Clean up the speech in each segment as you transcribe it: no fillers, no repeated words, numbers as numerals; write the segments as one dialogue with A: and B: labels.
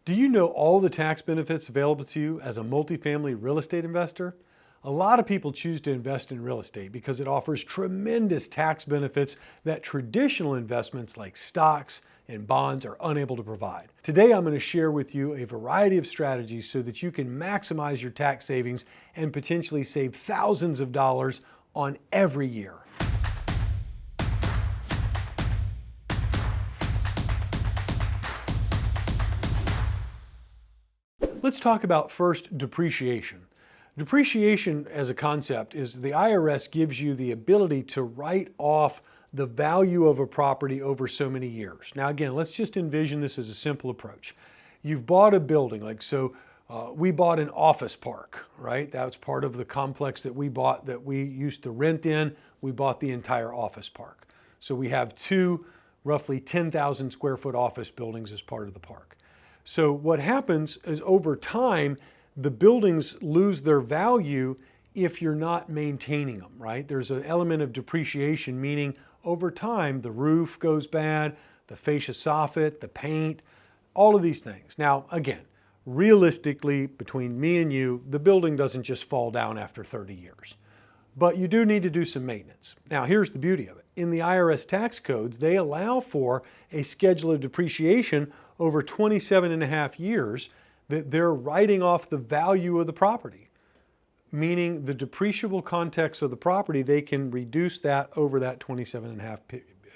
A: Do you know all the tax benefits available to you as a multifamily real estate investor? A lot of people choose to invest in real estate because it offers tremendous tax benefits that traditional investments like stocks and bonds are unable to provide. Today, I'm going to share with you a variety of strategies so that you can maximize your tax savings and potentially save thousands of dollars on every year. Let's talk about first depreciation. Depreciation as a concept is the IRS gives you the ability to write off the value of a property over so many years. Now again, let's just envision this as a simple approach. You've bought a building, we bought an office park, right? That's part of the complex that we bought that we used to rent in. We bought the entire office park. So we have two roughly 10,000 square foot office buildings as part of the park. So what happens is over time, the buildings lose their value if you're not maintaining them, right? There's an element of depreciation, meaning over time, the roof goes bad, the fascia soffit, the paint, all of these things. Now, again, realistically, between me and you, the building doesn't just fall down after 30 years. But you do need to do some maintenance. Now, here's the beauty of it. In the IRS tax codes, they allow for a schedule of depreciation over 27 and a half years that they're writing off the value of the property, meaning the depreciable context of the property, they can reduce that over that 27 and a half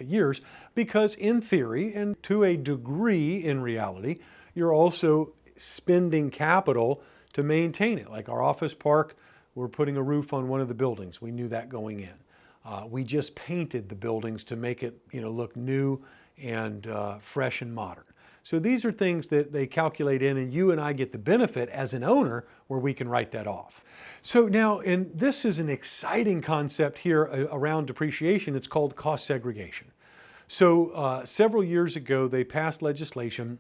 A: years because in theory and to a degree in reality, you're also spending capital to maintain it. Like our office park, we're putting a roof on one of the buildings. We knew that going in. We just painted the buildings to make it look new and fresh and modern. So these are things that they calculate in, and you and I get the benefit as an owner where we can write that off. So now, and this is an exciting concept here around depreciation. It's called cost segregation. So several years ago, they passed legislation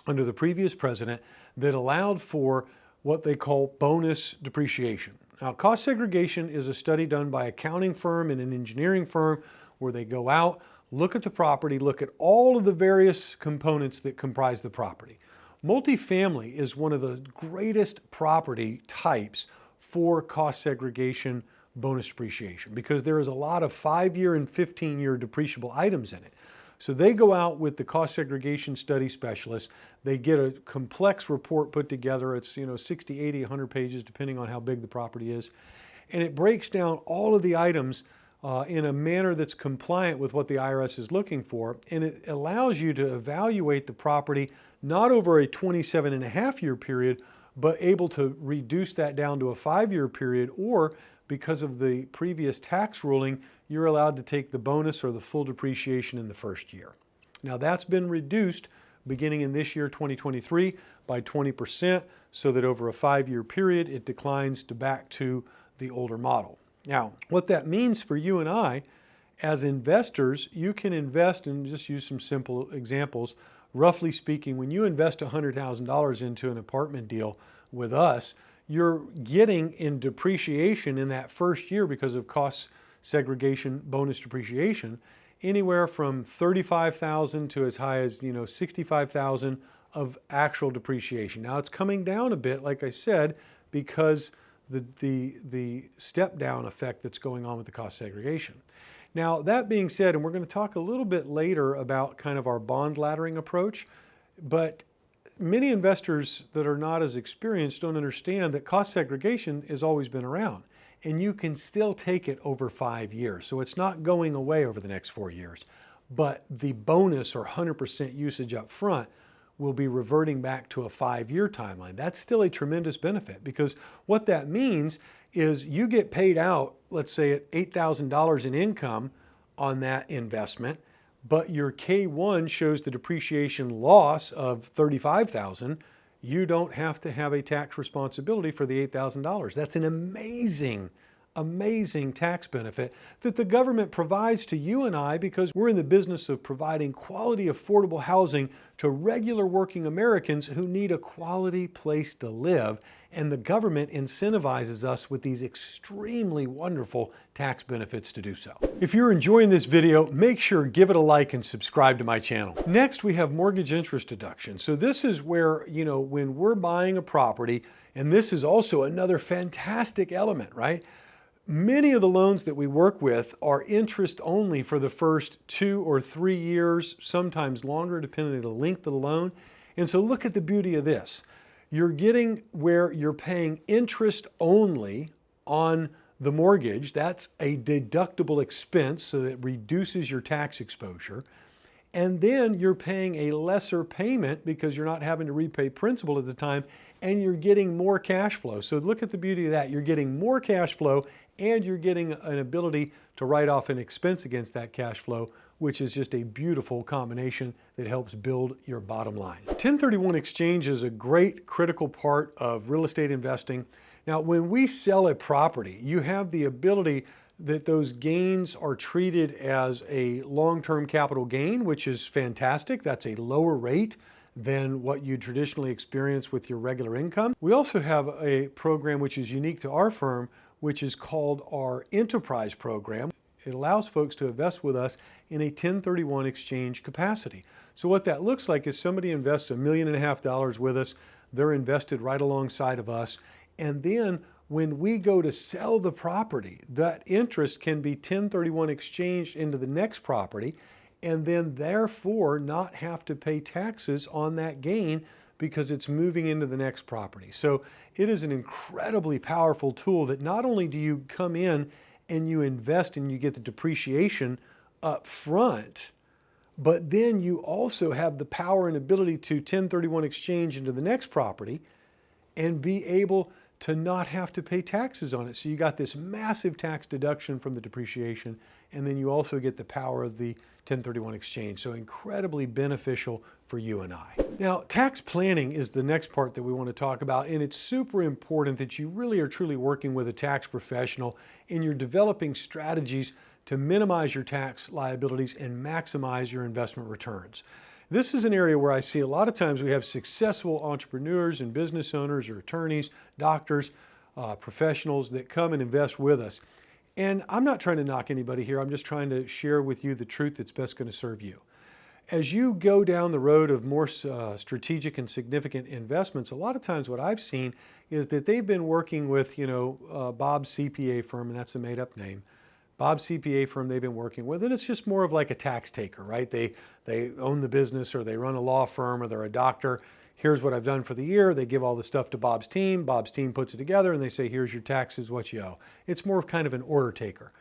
A: under the previous president that allowed for what they call bonus depreciation. Now, cost segregation is a study done by an accounting firm and an engineering firm where they go out, look at the property, look at all of the various components that comprise the property. Multifamily is one of the greatest property types for cost segregation bonus depreciation because there is a lot of 5-year and 15-year depreciable items in it. So they go out with the cost segregation study specialists. They get a complex report put together. It's 60, 80, 100 pages depending on how big the property is. And it breaks down all of the items in a manner that's compliant with what the IRS is looking for. And it allows you to evaluate the property not over a 27 and a half year period, but able to reduce that down to a 5-year period, or because of the previous tax ruling, you're allowed to take the bonus or the full depreciation in the first year. Now that's been reduced beginning in this year, 2023, by 20%, so that over a 5-year period, it declines back to the older model. Now, what that means for you and I, as investors, you can invest, and just use some simple examples. Roughly speaking, when you invest $100,000 into an apartment deal with us, you're getting in depreciation in that first year because of cost segregation bonus depreciation, anywhere from $35,000 to as high as $65,000 of actual depreciation. Now it's coming down a bit, like I said, because the step down effect that's going on with the cost segregation. Now that being said, and we're going to talk a little bit later about kind of our bond laddering approach, but many investors that are not as experienced don't understand that cost segregation has always been around and you can still take it over 5 years. So it's not going away over the next 4 years, but the bonus or 100% usage up front will be reverting back to a 5-year timeline. That's still a tremendous benefit because what that means is you get paid out, let's say at $8,000 in income on that investment, but your K1 shows the depreciation loss of $35,000, you don't have to have a tax responsibility for the $8,000. That's an amazing amazing tax benefit that the government provides to you and I because we're in the business of providing quality, affordable housing to regular working Americans who need a quality place to live. And the government incentivizes us with these extremely wonderful tax benefits to do so. If you're enjoying this video, make sure give it a like and subscribe to my channel. Next, we have mortgage interest deduction. So this is where, when we're buying a property, and this is also another fantastic element, right? Many of the loans that we work with are interest only for the first 2 or 3 years, sometimes longer, depending on the length of the loan. And so look at the beauty of this. You're getting where you're paying interest only on the mortgage. That's a deductible expense, so that reduces your tax exposure. And then you're paying a lesser payment because you're not having to repay principal at the time, and you're getting more cash flow. So look at the beauty of that. You're getting more cash flow, and you're getting an ability to write off an expense against that cash flow, which is just a beautiful combination that helps build your bottom line. 1031 exchange is a great critical part of real estate investing. Now, when we sell a property, you have the ability that those gains are treated as a long-term capital gain, which is fantastic. That's a lower rate than what you traditionally experience with your regular income. We also have a program which is unique to our firm, which is called our Enterprise Program. It allows folks to invest with us in a 1031 exchange capacity. So what that looks like is somebody invests $1.5 million with us. They're invested right alongside of us. And then when we go to sell the property, that interest can be 1031 exchanged into the next property, and then therefore not have to pay taxes on that gain because it's moving into the next property. So it is an incredibly powerful tool that not only do you come in and you invest and you get the depreciation up front, but then you also have the power and ability to 1031 exchange into the next property and be able to not have to pay taxes on it. So you got this massive tax deduction from the depreciation, and then you also get the power of the 1031 exchange. So incredibly beneficial for you and I. Now, tax planning is the next part that we want to talk about, and it's super important that you really are truly working with a tax professional and you're developing strategies to minimize your tax liabilities and maximize your investment returns. This is an area where I see a lot of times we have successful entrepreneurs and business owners or attorneys, doctors, professionals that come and invest with us. And I'm not trying to knock anybody here. I'm just trying to share with you the truth that's best going to serve you. As you go down the road of more strategic and significant investments, a lot of times what I've seen is that they've been working with, Bob's CPA firm, and that's a made-up name. Bob's CPA firm they've been working with, and it's just more of like a tax taker, right? They own the business, or they run a law firm, or they're a doctor. Here's what I've done for the year. They give all the stuff to Bob's team. Bob's team puts it together, and they say, here's your taxes, what you owe. It's more of kind of an order taker.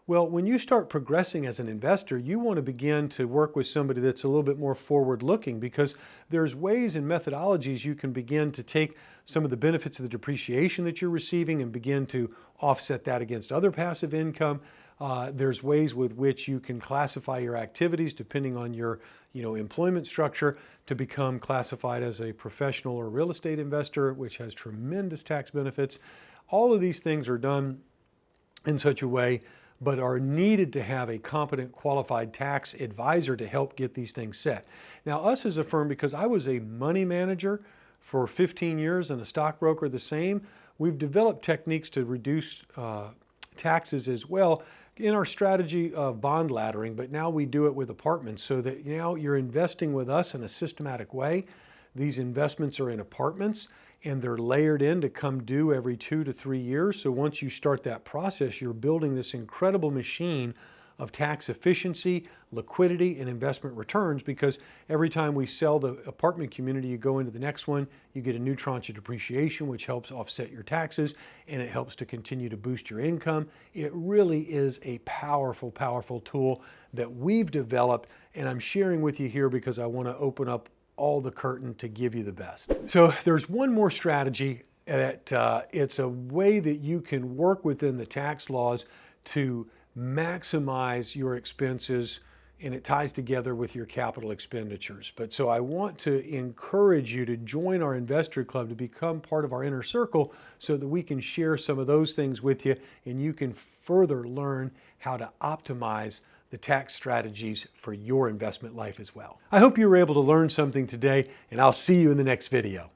A: Well, when you start progressing as an investor, you want to begin to work with somebody that's a little bit more forward-looking, because there's ways and methodologies you can begin to take some of the benefits of the depreciation that you're receiving and begin to offset that against other passive income. There's ways with which you can classify your activities depending on your employment structure to become classified as a professional or real estate investor, which has tremendous tax benefits. All of these things are done in such a way, but are needed to have a competent, qualified tax advisor to help get these things set. Now, us as a firm, because I was a money manager for 15 years and a stockbroker the same, we've developed techniques to reduce taxes as well in our strategy of bond laddering, but now we do it with apartments, so that now you're investing with us in a systematic way. These investments are in apartments, and they're layered in to come due every 2 to 3 years. So once you start that process, you're building this incredible machine of tax efficiency, liquidity, and investment returns, because every time we sell the apartment community, you go into the next one, you get a new tranche of depreciation, which helps offset your taxes, and it helps to continue to boost your income. It really is a powerful, powerful tool that we've developed, and I'm sharing with you here because I want to open up all the curtain to give you the best. So there's one more strategy that it's a way that you can work within the tax laws to maximize your expenses and it ties together with your capital expenditures. But so I want to encourage you to join our investor club, to become part of our inner circle, so that we can share some of those things with you and you can further learn how to optimize the tax strategies for your investment life as well. I hope you were able to learn something today, and I'll see you in the next video.